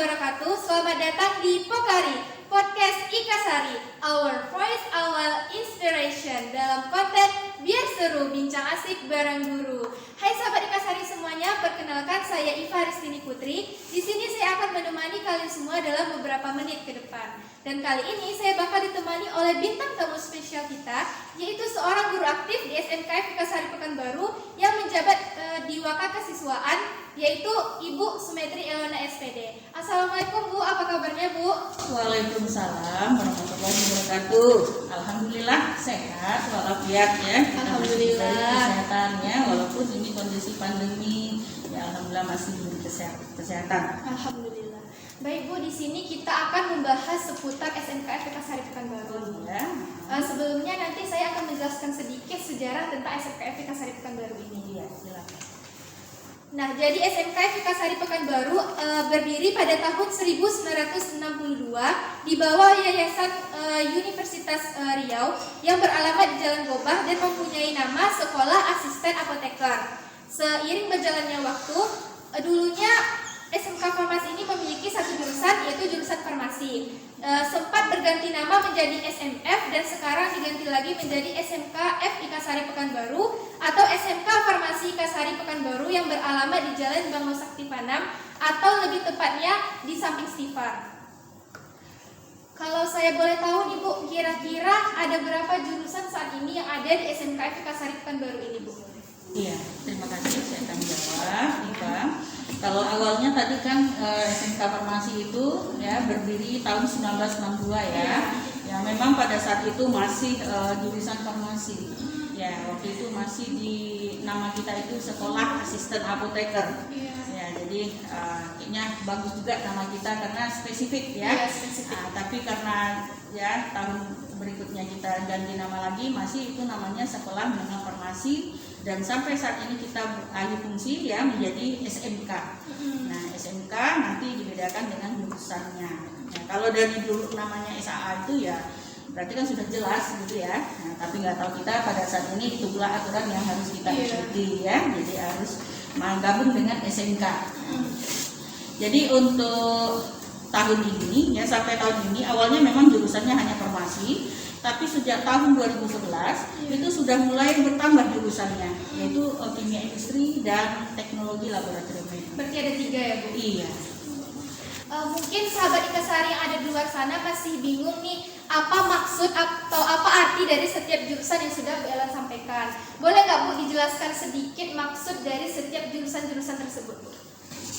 wabarakatuh. Selamat datang di Pokari, Podcast Ikasari, Our Voice, Our Inspiration. Dalam konten Biar Seru, Bincang Asik Bareng Guru. Hai sahabat Ikasari semuanya, perkenalkan saya Iva Ristini Putri. Di sini saya akan menemani kalian semua dalam beberapa menit ke depan. Dan kali ini saya bakal ditemani oleh bintang tamu spesial kita, yaitu seorang guru aktif di SMKF Ikasari Pekanbaru yang menjabat di Waka Kesiswaan, yaitu Ibu Sumetri Elona SPD. Assalamualaikum Bu, apa kabarnya Bu? Waalaikumsalam warahmatullahi wabarakatuh. Alhamdulillah sehat walafiat ya. Alhamdulillah. Kesehatannya walaupun ini kondisi pandemi, ya alhamdulillah masih diberi kesehatan. Alhamdulillah. Baik Bu, di sini kita akan membahas seputar SMKF Ikasari Pekanbaru. Ya. Sebelumnya nanti saya akan menjelaskan sedikit sejarah tentang SMKF Ikasari Pekanbaru ini. Iya, silakan. Nah, jadi SMKF Ikasari Pekanbaru berdiri pada tahun 1962 di bawah Yayasan Universitas Riau yang beralamat di Jalan Gobah dan mempunyai nama Sekolah Asisten Apoteker. Seiring berjalannya waktu, dulunya SMK Farmasi ini memiliki satu jurusan, yaitu jurusan farmasi. Sempat berganti nama menjadi SMF dan sekarang diganti lagi menjadi SMKF Ikasari Pekanbaru atau SMK Farmasi Ikasari Pekanbaru yang beralamat di Jalan Bango Sakti Panam atau lebih tepatnya di samping Stifar. Kalau saya boleh tahu nih Bu, kira-kira ada berapa jurusan saat ini yang ada di SMKF Ikasari Pekanbaru ini Bu? Iya, terima kasih, saya akan jawab, Iva. Kalau awalnya tadi kan SMK Farmasi itu ya berdiri tahun 1962 ya. Ya memang pada saat itu masih jurusan farmasi. Ya, waktu itu masih di nama kita itu Sekolah Asisten Apoteker. Ya, jadi kayaknya bagus juga nama kita karena spesifik ya. Tapi karena ya tahun berikutnya kita ganti nama lagi, masih itu namanya Sekolah Menengah Farmasi. Dan sampai saat ini kita beralih fungsi ya menjadi SMK. Nah, SMK nanti dibedakan dengan jurusannya. Nah, kalau dari dulu namanya SAA itu ya berarti kan sudah jelas gitu ya. Nah, tapi nggak tahu kita pada saat ini itu pula aturan yang harus kita ikuti ya. Jadi harus menggabung dengan SMK. Jadi untuk tahun ini ya sampai tahun ini awalnya memang jurusannya hanya farmasi. Tapi sejak tahun 2011 itu sudah mulai bertambah jurusannya, yaitu kimia industri dan teknologi laboratorium. Berarti ada 3 ya Bu? Iya. Mungkin sahabat Ikasari yang ada di luar sana masih bingung nih, apa maksud atau apa arti dari setiap jurusan yang sudah Bu Ellen sampaikan. Boleh nggak Bu dijelaskan sedikit maksud dari setiap jurusan-jurusan tersebut Bu?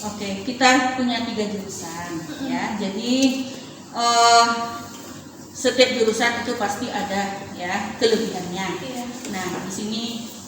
Oke, kita punya 3 jurusan ya. Jadi setiap jurusan itu pasti ada ya kelebihannya. Nah, di sini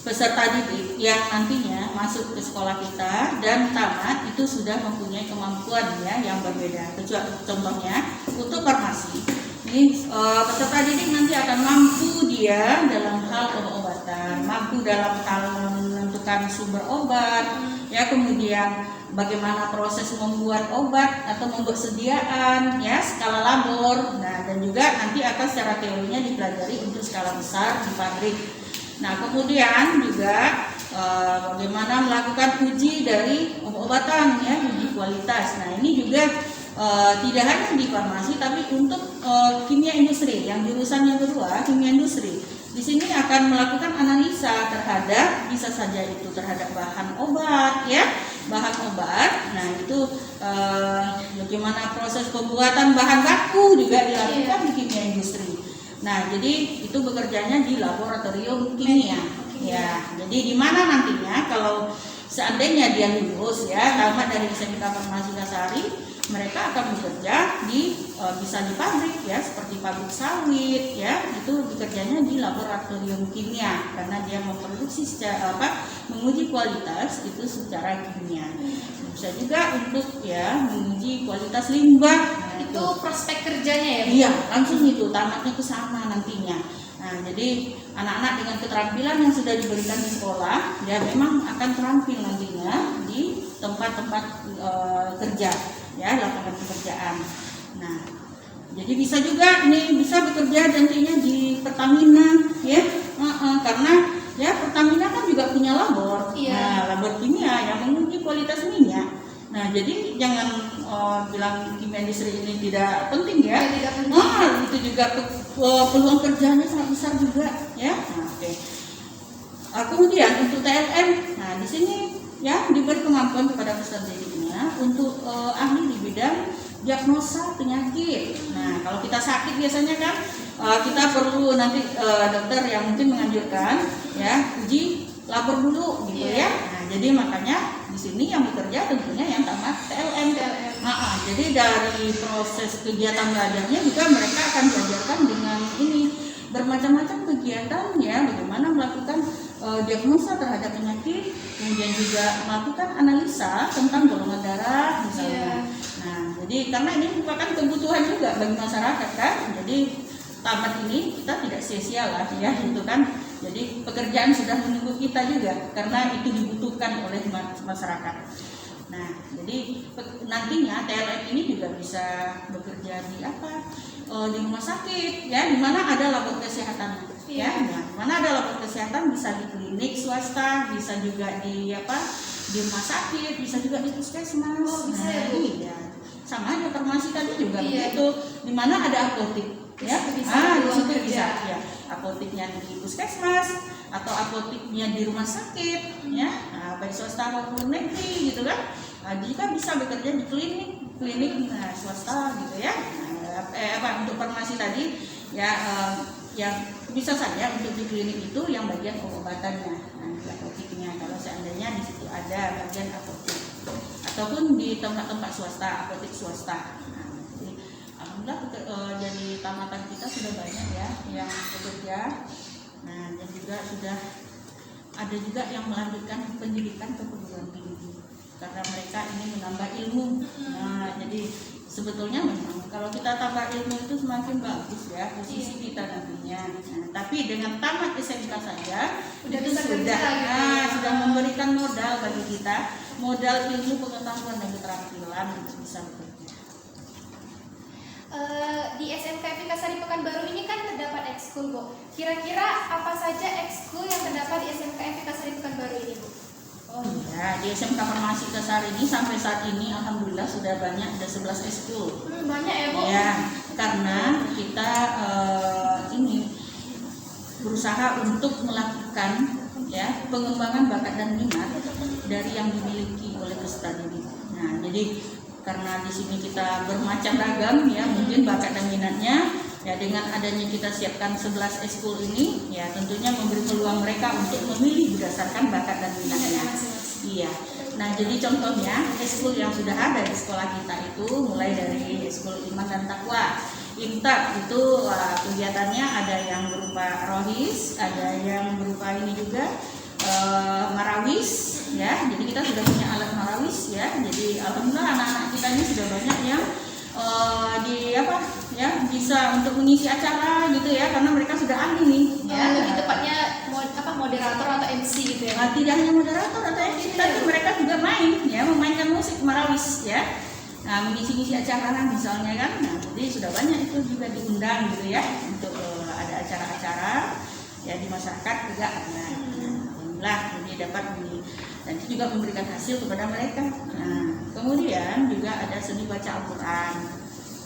peserta didik yang nantinya masuk ke sekolah kita dan tamat itu sudah mempunyai kemampuan ya yang berbeda. Contohnya untuk farmasi, ini peserta didik nanti akan mampu dia dalam hal obat-obatan, mampu dalam hal menentukan sumber obat, ya kemudian bagaimana proses membuat obat atau membuat sediaan ya skala labor. Nah, dan juga nanti akan secara teorinya dipelajari untuk skala besar di pabrik. Nah, kemudian juga bagaimana melakukan uji dari obat-obatan ya, uji kualitas. Nah, ini juga tidak hanya di farmasi tapi untuk kimia industri yang jurusan yang kedua, kimia industri. Di sini akan melakukan analisa terhadap bisa saja itu terhadap bahan obat ya, bahan obat. Nah, itu bagaimana proses pembuatan bahan baku juga dilakukan di kimia industri. Nah, jadi itu bekerjanya di laboratorium kimia. Ya, jadi di mana nantinya kalau seandainya dia lulus ya, tamat dari SMK Farmasi Ikasari, mereka akan bekerja di bisa di pabrik ya, seperti pabrik sawit ya, itu bekerjanya di laboratorium kimia karena dia memproduksi secara menguji kualitas itu secara kimia. Bisa juga untuk ya menguji kualitas limbah. Nah, itu prospek kerjanya ya Bu? Iya, langsung itu tamatnya ke sana nantinya. Nah, jadi anak-anak dengan keterampilan yang sudah diberikan di sekolah ya memang akan terampil nantinya di tempat-tempat kerja ya, lapangan pekerjaan. Nah, jadi bisa juga ini bisa bekerja nantinya di Pertamina ya, karena ya Pertamina kan juga punya labor. Nah, labor kimia yang menguji kualitas minyak. Nah, jadi jangan bilang kimia industri ini tidak penting ya. Tidak penting. Itu juga peluang kerjanya sangat besar juga ya. Nah, oke. Kemudian untuk TLM, nah di sini ya diberi kemampuan kepada peserta didiknya untuk ahli di bidang diagnosa penyakit. Nah kalau kita sakit biasanya kan kita perlu nanti dokter yang mungkin menganjurkan ya uji labor dulu gitu ya. Nah jadi makanya di sini yang bekerja tentunya yang tamat TLM. Jadi dari proses kegiatan belajarnya juga mereka akan diajarkan dengan ini bermacam-macam kegiatan ya, bagaimana melakukan diagnosa terhadap penyakit, kemudian juga melakukan analisa tentang golongan darah misalnya. Nah, jadi karena ini merupakan kebutuhan juga bagi masyarakat kan, jadi tamat ini kita tidak sia-sia lah ya, gitu kan. Jadi pekerjaan sudah menunggu kita juga karena itu dibutuhkan oleh masyarakat. Nah, jadi nantinya TLM ini juga bisa bekerja di di rumah sakit ya, di mana ada labor kesehatan ya. Nah, di mana ada labor kesehatan bisa di klinik swasta, bisa juga di di rumah sakit, bisa juga di puskesmas. Bisa ya, Bu? Iya. Sama aja farmasi tadi juga begitu. Di mana ada apotek ya. Di situ bisa ya. Apoteknya di puskesmas atau apoteknya di rumah sakit ya. Nah, baik swasta maupun negeri gitu kan. Jika bisa bekerja di klinik swasta gitu ya. Untuk farmasi tadi ya yang bisa saja untuk di klinik itu yang bagian obatannya, di apoteknya kalau seandainya di situ ada bagian apotek, ataupun di tempat-tempat swasta, apotek swasta. Jadi alhamdulillah jadi tamatan kita sudah banyak ya yang bekerja. Nah dan juga sudah ada juga yang melanjutkan pendidikan ke perguruan tinggi karena mereka ini menambah ilmu. Nah jadi sebetulnya memang kalau kita tambah ilmu itu semakin bagus ya posisi kita nantinya. Nah, tapi dengan tamat SMK saja itu sudah memberikan modal bagi kita, modal ilmu, pengetahuan dan keterampilan untuk bisa bekerja. Di SMK FIK Sari Pekanbaru ini kan terdapat ekskul, Bu. Kira-kira apa saja ekskul yang terdapat di SMK FIK Sari Pekanbaru ini, Bu? Ya, di SMK Farmasi Kasar ini sampai saat ini alhamdulillah sudah banyak, ada 11 ekskul. Banyak ya, Bu? Ya, karena kita ini berusaha untuk melakukan ya pengembangan bakat dan minat dari yang dimiliki oleh peserta didik. Nah, jadi karena di sini kita bermacam ragam ya, mungkin bakat dan minatnya ya, dengan adanya kita siapkan 11 ekskul ini ya tentunya memberi peluang mereka untuk memilih berdasarkan bakat dan minatnya. Iya. Nah, jadi contohnya ekskul yang sudah ada di sekolah kita itu mulai dari ekskul iman dan takwa. Intak itu kegiatannya ada yang berupa rohis, ada yang berupa ini juga marawis ya. Jadi kita sudah punya alat marawis ya. Jadi alhamdulillah anak-anak kita ini sudah banyak yang bisa untuk mengisi acara gitu ya, karena mereka sudah ahli nih ya. Lebih tepatnya moderator atau MC gitu ya. Tidak hanya moderator atau MC, tapi mereka juga memainkan musik marawis ya. Nah, mengisi-ngisi acara misalnya kan. Nah, jadi sudah banyak itu juga diundang gitu ya untuk ada acara-acara ya di masyarakat juga. Nah, alhamdulillah ini dapat dan itu juga memberikan hasil kepada mereka. Nah, kemudian juga ada seni baca Al-Quran.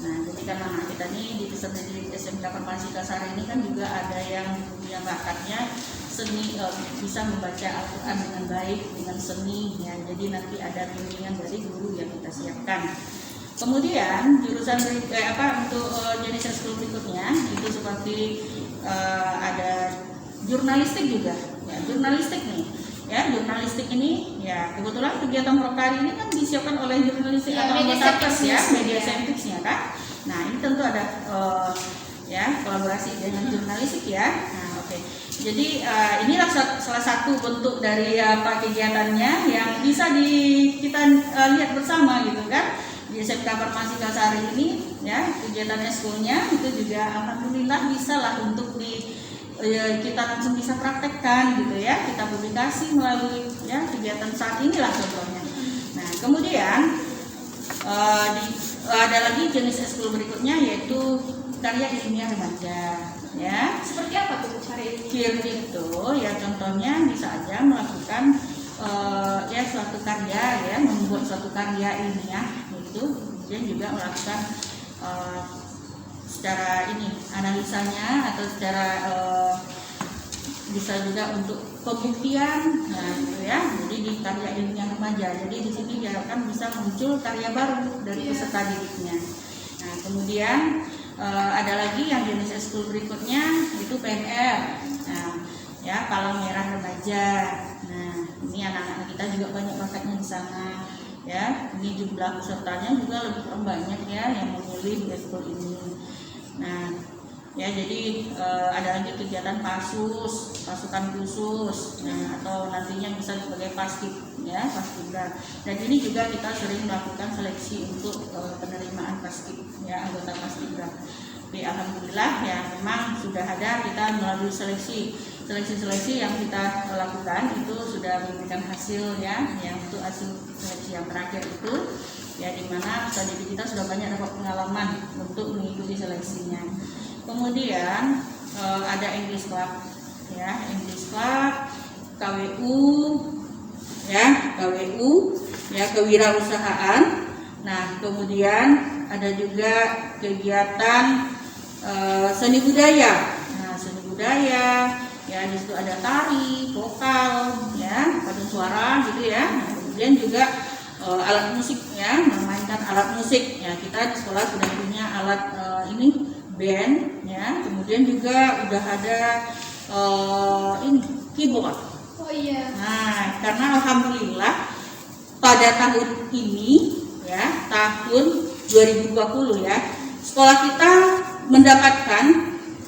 Nah, jadi karena anak kita nih di peserta didik SMK Farmasi Kasar ini kan juga ada yang punya bakatnya seni, bisa membaca Al-Quran dengan baik, dengan seni ya. Jadi nanti ada bimbingan dari guru yang kita siapkan. Kemudian jurusan untuk jenis ekskul berikutnya itu seperti ada jurnalistik juga. Ya, jurnalistik nih. Ya, jurnalistik ini ya kebetulan kegiatan Prokari ini kan disiapkan oleh jurnalistik atau anggota pers ya, media sentriksnya kan. Nah, ini tentu ada kolaborasi dengan jurnalistik ya. Nah, oke. Jadi inilah salah satu bentuk dari kegiatannya yang bisa kita lihat bersama gitu kan. Di SMK Farmasi Kasar ini ya, kegiatan ekskulnya itu juga alhamdulillah bisa lah untuk kita langsung bisa praktekkan gitu ya, kita publikasi melalui ya kegiatan saat inilah contohnya. Nah, kemudian ada lagi jenis ekskul berikutnya yaitu karya ilmiah remaja ya. Seperti apa tuh karya ilmiah? KIR itu ya contohnya bisa aja melakukan suatu karya ya, membuat suatu karya ilmiah itu kemudian juga melakukan secara analisanya atau secara bisa juga untuk pembuktian, nah gitu ya. Jadi di karya ilmiah remaja, jadi di sini diharapkan bisa muncul karya baru dari peserta didiknya. Nah kemudian ada lagi yang jenis ekskul berikutnya itu PMR, nah ya palang merah remaja. Nah ini anak-anak kita juga banyak bakatnya di sana ya. Ini jumlah pesertanya juga lebih banyak ya yang memilih ekskul ini. Nah ya jadi ada lagi kegiatan pasukan khusus, nah atau nantinya bisa sebagai paskibra. Dan ini juga kita sering melakukan seleksi untuk penerimaan anggota paskibra. Jadi alhamdulillah ya memang sudah ada, kita melalui seleksi yang kita lakukan itu sudah memberikan hasil ya, yang untuk hasil seleksi yang terakhir itu ya dimana peserta didik kita sudah banyak dapat pengalaman untuk mengikuti seleksinya. Kemudian ada English Club ya, English Club, KWU ya, kewirausahaan. Nah kemudian ada juga kegiatan seni budaya. Nah seni budaya ya, di situ ada tari, vokal ya, paduan suara gitu ya. Nah, kemudian juga alat musik ya, memainkan alat musik ya. Kita di sekolah sudah punya alat band ya, kemudian juga udah ada keyboard. Oh iya. Nah karena alhamdulillah pada tahun ini ya, tahun 2020 ya, sekolah kita mendapatkan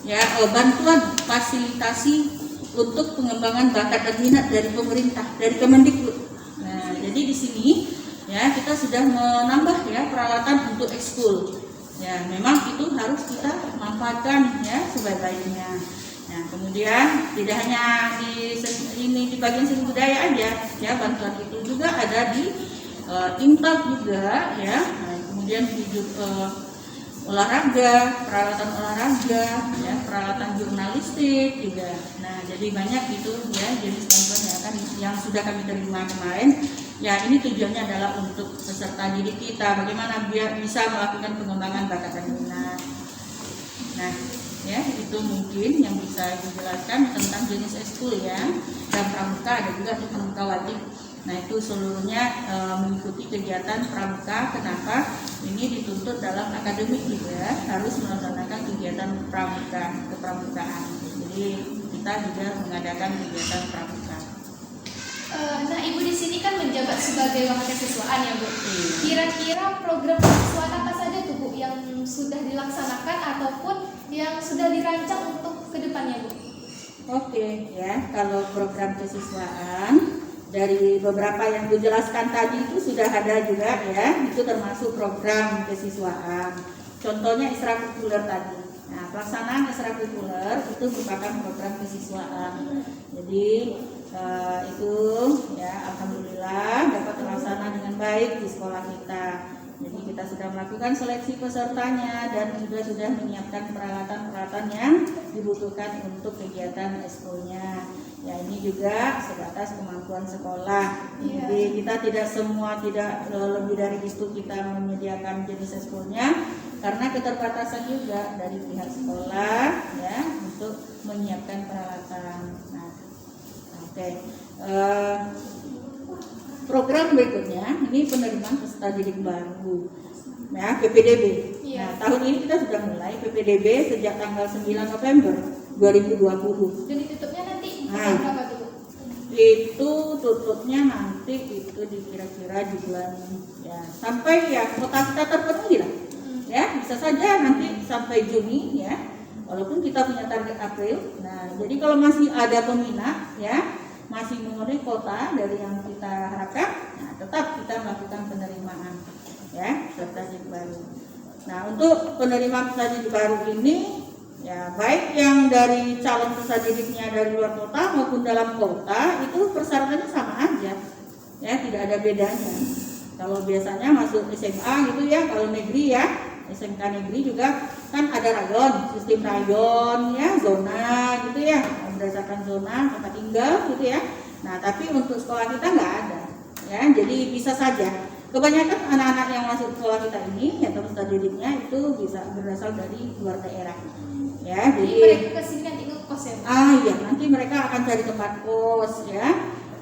ya bantuan fasilitasi untuk pengembangan bakat dan minat dari pemerintah, dari Kemendikbud. Nah jadi di sini ya kita sudah menambah ya peralatan untuk ekskul. Ya, memang itu harus kita manfaatkan ya sebaik-baiknya. Nah, kemudian tidak hanya di bagian seni budaya aja, ya bantuan itu juga ada di Intak juga ya. Nah, kemudian di olahraga, peralatan olahraga, ya peralatan jurnalistik juga. Nah, jadi banyak itu ya jenis bantuan yang sudah kami terima kemarin. Ya ini tujuannya adalah untuk peserta didik kita, bagaimana biar bisa melakukan pengembangan bakat dan minat. Nah ya itu mungkin yang bisa dijelaskan tentang jenis ekskul ya. Dan pramuka ada juga untuk pramuka wajib. Nah itu seluruhnya mengikuti kegiatan pramuka. Kenapa? Ini dituntut dalam akademik juga, harus melaksanakan kegiatan kepramukaan. Jadi kita juga mengadakan kegiatan pramuka. Nah, Ibu di sini kan menjabat sebagai wakil kesiswaan ya, Bu. Kira-kira program kesiswaan apa saja tuh, Bu, yang sudah dilaksanakan ataupun yang sudah dirancang untuk kedepannya, Bu? Oke, ya, kalau program kesiswaan dari beberapa yang dijelaskan tadi itu sudah ada juga ya, itu termasuk program kesiswaan. Contohnya ekstrakurikuler tadi. Nah, pelaksanaan ekstrakurikuler itu merupakan program kesiswaan. Jadi itu ya alhamdulillah dapat terlaksana dengan baik di sekolah kita. Jadi kita sudah melakukan seleksi pesertanya dan juga sudah menyiapkan peralatan-peralatan yang dibutuhkan untuk kegiatan ekskulnya. Ya ini juga sebatas kemampuan sekolah. Jadi kita tidak lebih dari itu kita menyediakan jenis ekskulnya karena keterbatasan juga dari pihak sekolah ya untuk menyiapkan peralatan. Nah, oke. Program berikutnya ini penerimaan peserta didik baru ya, PPDB. Nah, tahun ini kita sudah mulai PPDB sejak tanggal 9 November 2020. Dan ditutupnya nanti berapa tuh? Itu tutupnya nanti itu kira-kira di bulan ya sampai ya kota kita terpenuhi lah. Ya, bisa saja nanti sampai Juni ya. Walaupun kita punya target April. Nah, jadi kalau masih ada peminat ya, masih memenuhi kota dari yang kita harapkan, nah, tetap kita melakukan penerimaan ya peserta didik baru. Nah untuk penerimaan peserta didik baru ini ya baik yang dari calon peserta didiknya dari luar kota maupun dalam kota itu persyaratannya sama aja ya, tidak ada bedanya. Kalau biasanya masuk SMA gitu ya, kalau negeri ya SMK negeri juga kan ada rayon, sistem rayon ya, zona gitu ya, berdasarkan zona tempat tinggal gitu ya. Nah tapi untuk sekolah kita nggak ada ya, jadi bisa saja kebanyakan anak-anak yang masuk sekolah kita ini ya peserta didiknya itu bisa berasal dari luar daerah. Ya, Jadi jadi mereka kesini nanti ngekos ya, Bu? iya, nanti mereka akan cari tempat kos ya.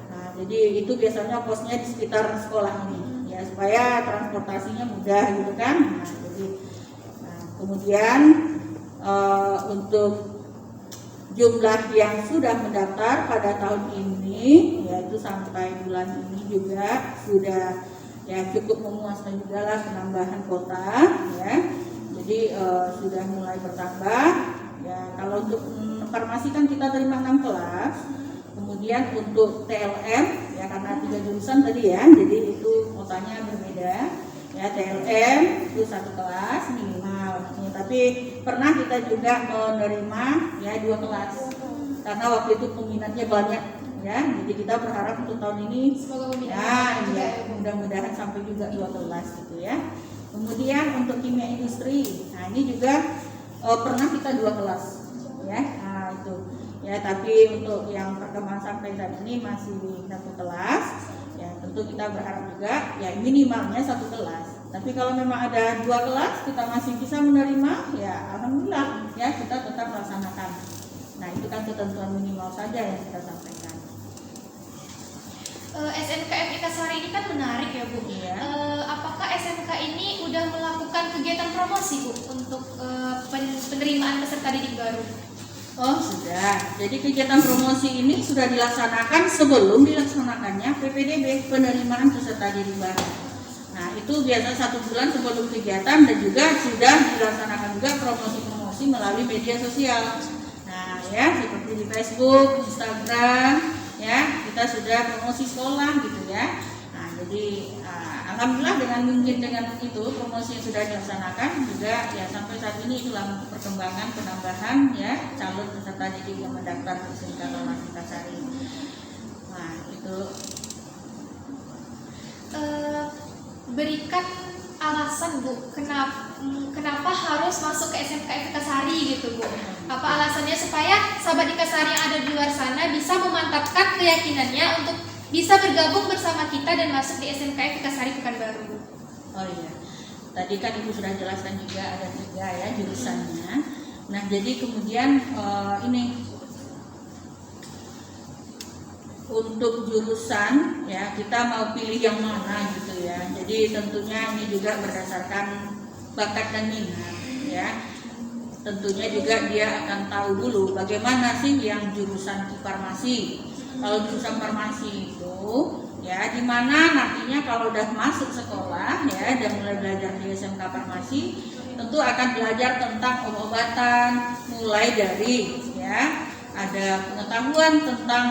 Nah, jadi itu biasanya kosnya di sekitar sekolah ini ya, supaya transportasinya mudah gitu kan. Nah, jadi kemudian untuk jumlah yang sudah mendaftar pada tahun ini yaitu sampai bulan ini juga sudah ya cukup memuaskan juga lah penambahan kota ya. Jadi sudah mulai bertambah ya. Kalau untuk farmasi kan kita terima 6 kelas. Kemudian untuk TLM ya karena 3 jurusan tadi ya, jadi itu kotanya berbeda ya. TLM itu 1 kelas minimal ya, tapi pernah kita juga menerima ya 2 kelas karena waktu itu peminatnya banyak ya. Jadi kita berharap untuk tahun ini Semoga ya, ya mudah-mudahan sampai juga 2 kelas gitu ya. Kemudian untuk kimia industri, nah ini juga pernah kita 2 kelas ya. Nah itu ya, tapi untuk yang perkembangan sampai saat ini masih 1 kelas ya. Tentu kita berharap juga ya minimalnya 1 kelas, tapi kalau memang ada 2 kelas kita masih bisa menerima ya alhamdulillah ya, kita tetap laksanakan. Nah itu kan ketentuan minimal saja yang kita sampaikan. SMKF Ikasari ini kan menarik ya, Bu. Iya. Apakah SMK ini udah melakukan kegiatan promosi, Bu, untuk penerimaan peserta didik baru? Oh sudah, jadi kegiatan promosi ini sudah dilaksanakan sebelum dilaksanakannya PPDB, penerimaan peserta didik baru. Nah itu biasa 1 bulan sebelum kegiatan, dan juga sudah dilaksanakan juga promosi-promosi melalui media sosial. Nah ya, seperti di Facebook, Instagram ya, kita sudah promosi sekolah gitu ya. Nah jadi alhamdulillah dengan itu promosi yang sudah dilaksanakan juga ya, sampai saat ini itulah perkembangan penambahan ya calon peserta didik yang mendaftar di SMK Farmasi Ikasari. Nah itu berikan alasan, Bu, kenapa harus masuk ke SMK Ikasari gitu, Bu? Apa alasannya supaya sahabat Ikasari yang ada di luar sana bisa memantapkan keyakinannya untuk bisa bergabung bersama kita dan masuk di SMK Ikasari Pekanbaru, Bu? Oh iya, tadi kan Ibu sudah jelaskan juga ada 3 ya jurusannya. Nah jadi kemudian ini untuk jurusan ya kita mau pilih yang mana gitu ya. Jadi tentunya ini juga berdasarkan bakat dan minat ya. Tentunya juga dia akan tahu dulu bagaimana sih yang jurusan farmasi. Kalau jurusan farmasi itu ya dimana nantinya kalau udah masuk sekolah ya dan mulai belajar di SMK Farmasi, tentu akan belajar tentang obat-obatan, mulai dari ya ada pengetahuan tentang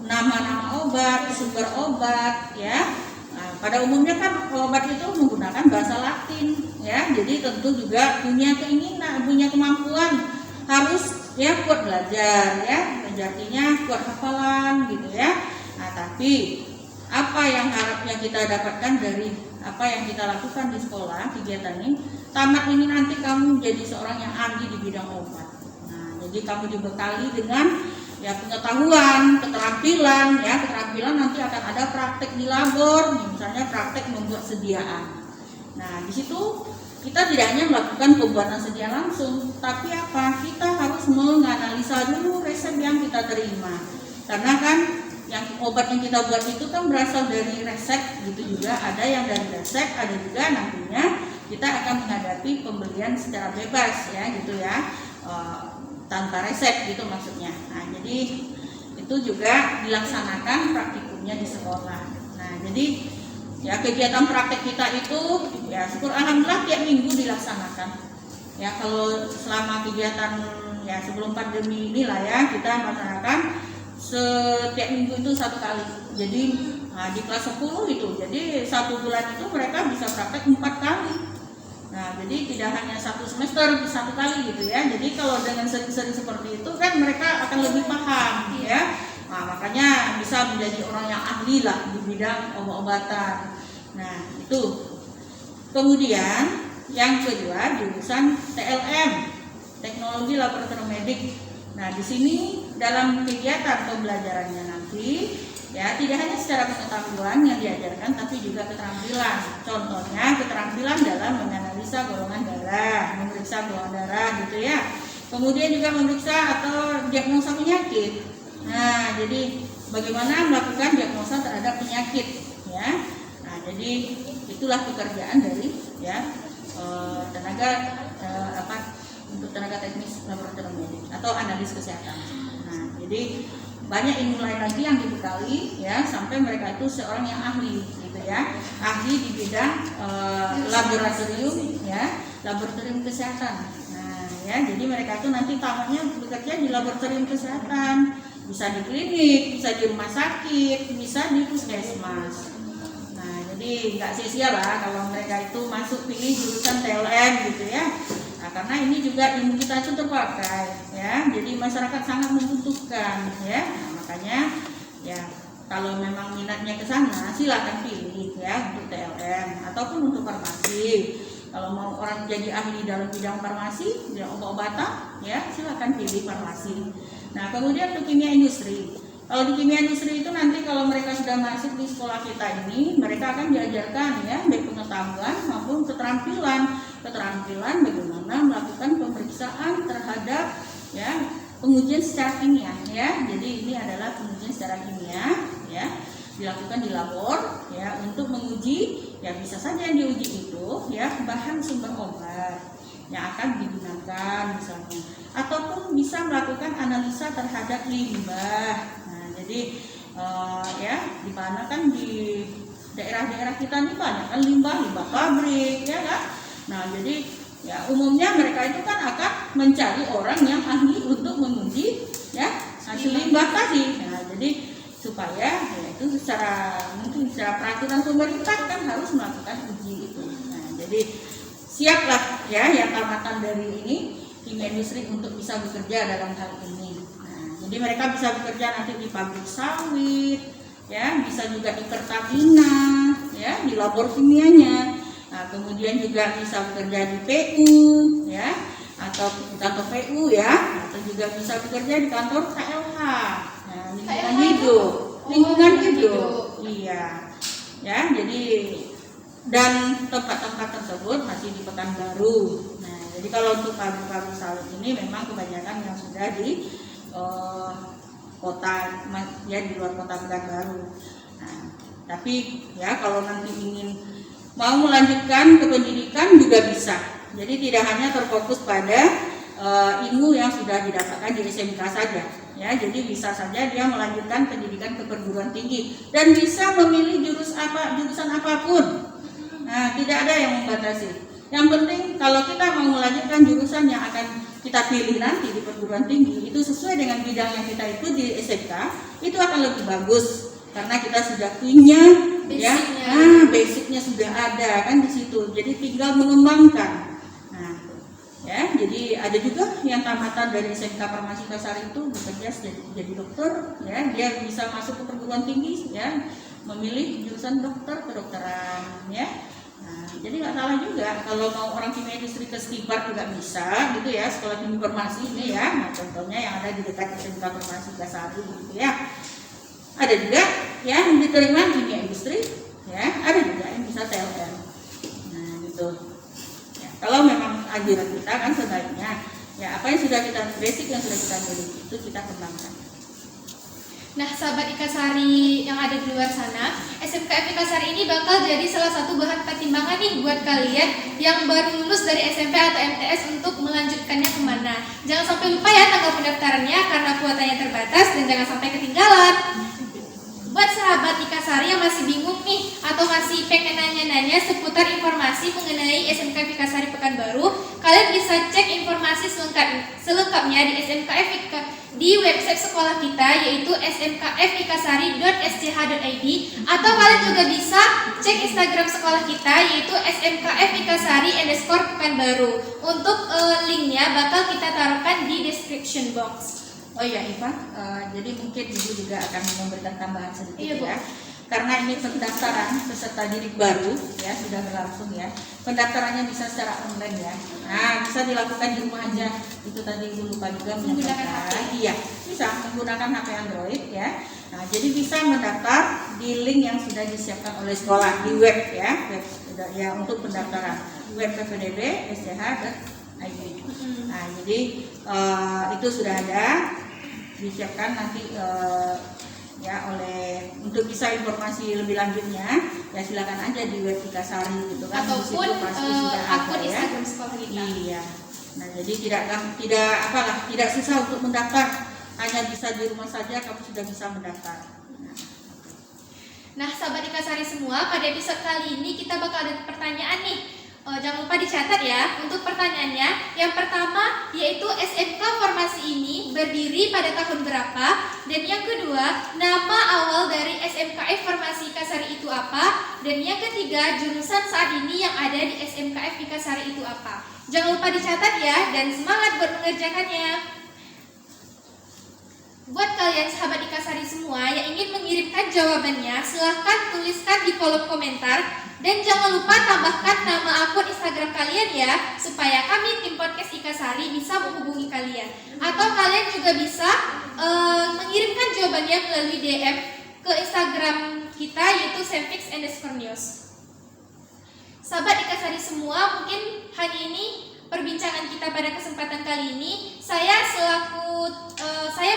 nama-nama obat, sumber obat ya. Nah, pada umumnya kan obat itu menggunakan bahasa Latin ya. Jadi tentu juga punya keinginan, punya kemampuan harus ya kuat belajar ya. Artinya kuat hafalan gitu ya. Nah, tapi apa yang harapnya kita dapatkan dari apa yang kita lakukan di sekolah kegiatan ini, tamat ini nanti kamu menjadi seorang yang ahli di bidang obat. Nah, jadi kamu dibekali dengan ya pengetahuan, keterampilan ya, keterampilan nanti akan ada praktek di labor, misalnya praktek membuat sediaan. Nah, di situ kita tidak hanya melakukan pembuatan sediaan langsung, tapi apa? Kita harus menganalisa dulu resep yang kita terima. Karena kan yang obat yang kita buat itu kan berasal dari resep gitu juga, ada yang dari resep, ada juga nantinya kita akan menghadapi pembelian secara bebas ya gitu ya. Tanpa resep gitu maksudnya. Nah, jadi itu juga dilaksanakan praktikumnya di sekolah. Nah, jadi ya kegiatan praktek kita itu ya syukur alhamdulillah tiap minggu dilaksanakan. Ya kalau selama kegiatan ya sebelum pandemi inilah ya kita melaksanakan setiap minggu itu 1 kali. Jadi di kelas 10 itu. Jadi 1 bulan itu mereka bisa praktek 4 kali. Nah, jadi tidak hanya 1 semester 1 kali gitu ya. Jadi kalau dengan sering-sering seperti itu kan mereka akan lebih paham ya. Nah, makanya bisa menjadi orang yang ahli lah di bidang obat-obatan. Nah, itu. Kemudian yang kedua jurusan TLM, Teknologi Laboratorium Medik. Nah, di sini dalam kegiatan pembelajarannya nanti nanti ya tidak hanya secara pengetahuan yang diajarkan, tapi juga keterampilan. Contohnya keterampilan dalam menganalisa golongan darah, memeriksa golongan darah gitu ya. Kemudian juga memeriksa atau diagnosa penyakit. Nah, jadi bagaimana melakukan diagnosa terhadap penyakit ya. Nah, jadi itulah pekerjaan dari ya tenaga untuk tenaga teknis laboratorium medik atau analis kesehatan. Nah, jadi banyak ilmu lain lagi yang dibekali ya sampai mereka itu seorang yang ahli gitu ya, ahli di bidang laboratorium ya, laboratorium kesehatan. Nah, ya jadi mereka itu nanti tamatnya bekerja di laboratorium kesehatan, bisa di klinik, bisa di rumah sakit, bisa di puskesmas. Nah, jadi nggak sia-sia lah kalau mereka itu masuk pilih jurusan TLM gitu ya. Nah, karena ini juga ilmu kita itu terpakai ya, jadi masyarakat sangat membutuhkan ya. Nah, makanya ya kalau memang minatnya ke sana silakan pilih ya untuk TLM ataupun untuk farmasi. Kalau mau orang jadi ahli dalam bidang farmasi, bidang obat-obatan ya silakan pilih farmasi. Nah, kemudian untuk kimia industri. Kalau di kimia industri itu nanti kalau mereka sudah masuk di sekolah kita ini, mereka akan diajarkan ya baik pengetahuan maupun keterampilan bagaimana melakukan pemeriksaan terhadap ya pengujian secara kimia ya. Jadi ini adalah pengujian secara kimia ya, dilakukan di labor ya untuk menguji ya, bisa saja yang diuji itu ya bahan sumber obat yang akan digunakan misalnya, ataupun bisa melakukan analisa terhadap limbah. Nah, jadi ya di mana kan di daerah-daerah kita ini banyak kan limbah pabrik ya kan. Nah, jadi ya umumnya mereka itu kan akan mencari orang yang ahli untuk menguji ya hasil limbah tadi. Nah, jadi supaya ya itu secara peraturan pemerintah kan harus melakukan uji itu. Nah, jadi siaplah ya yang tamatan dari ini kimia industri untuk bisa bekerja dalam hal ini. Nah, jadi mereka bisa bekerja nanti di pabrik sawit, ya bisa juga di Pertamina, ya di labor kimianya. Nah, kemudian juga bisa bekerja di PU, ya atau di kantor PU ya, atau juga bisa bekerja di kantor KLH. Nah, lingkungan hidup, iya, ya jadi. Dan tempat-tempat tersebut masih di Pekanbaru. Nah, jadi kalau untuk pabrik sawit ini memang kebanyakan yang sudah di kota, ya di luar kota Pekanbaru. Nah, tapi ya kalau nanti ingin mau melanjutkan ke pendidikan juga bisa. Jadi tidak hanya terfokus pada ilmu yang sudah didapatkan di SMK saja. Ya, jadi bisa saja dia melanjutkan pendidikan ke perguruan tinggi dan bisa memilih jurusan apapun. Nah, tidak ada yang membatasi. Yang penting kalau kita mau melanjutkan jurusan yang akan kita pilih nanti di perguruan tinggi itu sesuai dengan bidang yang kita itu di SMK, itu akan lebih bagus karena kita sudah punya basicnya sudah ada kan di situ. Jadi tinggal mengembangkan. Nah, ya, jadi ada juga yang tamatan dari SMK Farmasi Kasar itu bekerja jadi dokter, ya, dia bisa masuk ke perguruan tinggi, ya, memilih jurusan kedokteran, ya. Nah, jadi nggak salah juga kalau mau orang kimia industri ke Stibar juga bisa, gitu ya, sekolah kimia farmasi ini ya. Nah, contohnya yang ada di dekat SMK Farmasi Kasar gitu ya. Ada juga yang diterima kimia industri, ya, ada juga yang bisa TLM. Nah, gitu. Ya, kalau memang anjuran kita kan sebaiknya ya apa yang sudah kita basic yang sudah kita miliki itu kita kembangkan. Nah, sahabat Ikasari yang ada di luar sana, SMK Ikasari ini bakal jadi salah satu bahan pertimbangan nih buat kalian yang baru lulus dari SMP atau MTS untuk melanjutkannya kemana. Jangan sampai lupa ya tanggal pendaftarannya karena kuotanya terbatas dan jangan sampai ketinggalan. Buat sahabat Ikasari yang masih bingung nih atau masih pengen nanya-nanya seputar informasi mengenai SMK Ikasari Pekanbaru, kalian bisa cek informasi selengkapnya di SMKF di website sekolah kita yaitu smkfikasari.sch.id, atau kalian juga bisa cek Instagram sekolah kita yaitu smkfikasari_Pekanbaru. Untuk linknya bakal kita taruhkan di description box. Oh iya Iva, jadi mungkin Ibu juga akan memberikan tambahan sedikit. Iya, Bu. Ya, karena ini pendaftaran peserta didik baru ya sudah berlangsung ya. Pendaftarannya bisa secara online ya. Nah, bisa dilakukan di rumah aja. Itu tadi Ibu lupa juga menyampaikan. Iya, bisa menggunakan HP Android ya. Nah, jadi bisa mendaftar di link yang sudah disiapkan oleh sekolah di web ya, untuk pendaftaran web ppdb sch.id. Nah, jadi itu sudah ada disiapkan nanti ya oleh untuk bisa informasi lebih lanjutnya ya silakan aja di web Ikasari gitu kan, ataupun pasti sudah akun ada, ya. Instagram sekolah kita. Iya. Nah, jadi tidak susah untuk mendaftar. Hanya bisa di rumah saja kamu sudah bisa mendaftar. Nah, sahabat Ikasari semua, pada episode kali ini kita bakal ada pertanyaan nih. Jangan lupa dicatat ya untuk pertanyaannya. Yang pertama yaitu SMK Farmasi ini berdiri pada tahun berapa? Dan yang kedua, nama awal dari SMKF Farmasi Ikasari itu apa? Dan yang ketiga, jurusan saat ini yang ada di SMKF Ikasari itu apa? Jangan lupa dicatat ya, dan semangat buat mengerjakannya. Buat kalian sahabat Ikasari semua yang ingin mengirimkan jawabannya, silahkan tuliskan di kolom komentar. Dan jangan lupa tambahkan nama akun Instagram kalian ya, supaya kami tim podcast Ikasari bisa menghubungi kalian. Atau kalian juga bisa mengirimkan jawabannya melalui DM ke Instagram kita, yaitu @semfix_news. Sahabat Ikasari semua, mungkin hari ini perbincangan kita pada kesempatan kali ini, saya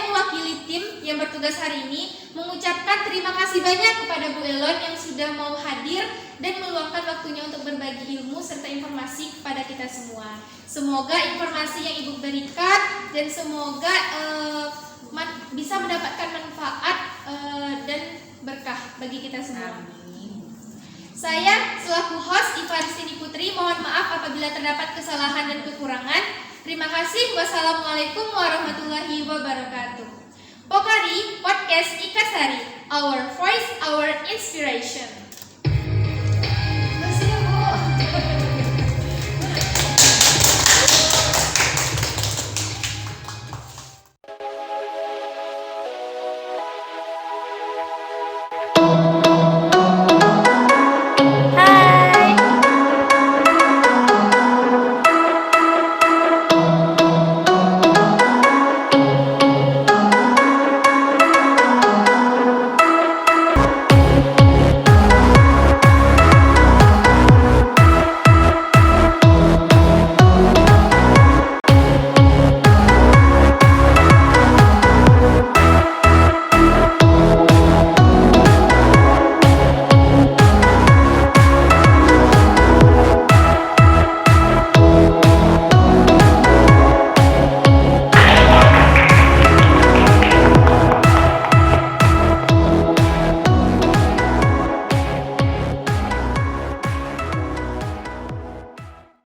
mewakili tim yang bertugas hari ini mengucapkan terima kasih banyak kepada Bu Elon yang sudah mau hadir dan meluangkan waktunya untuk berbagi ilmu serta informasi kepada kita semua. Semoga informasi yang Ibu berikan dan semoga bisa mendapatkan manfaat dan berkah bagi kita semua. Saya selaku host Iva Ristini Putri, mohon maaf apabila terdapat kesalahan dan kekurangan. Terima kasih. Wassalamualaikum warahmatullahi wabarakatuh. Pokari Podcast Ikasari, our voice, our inspiration. Terima kasih, Bu.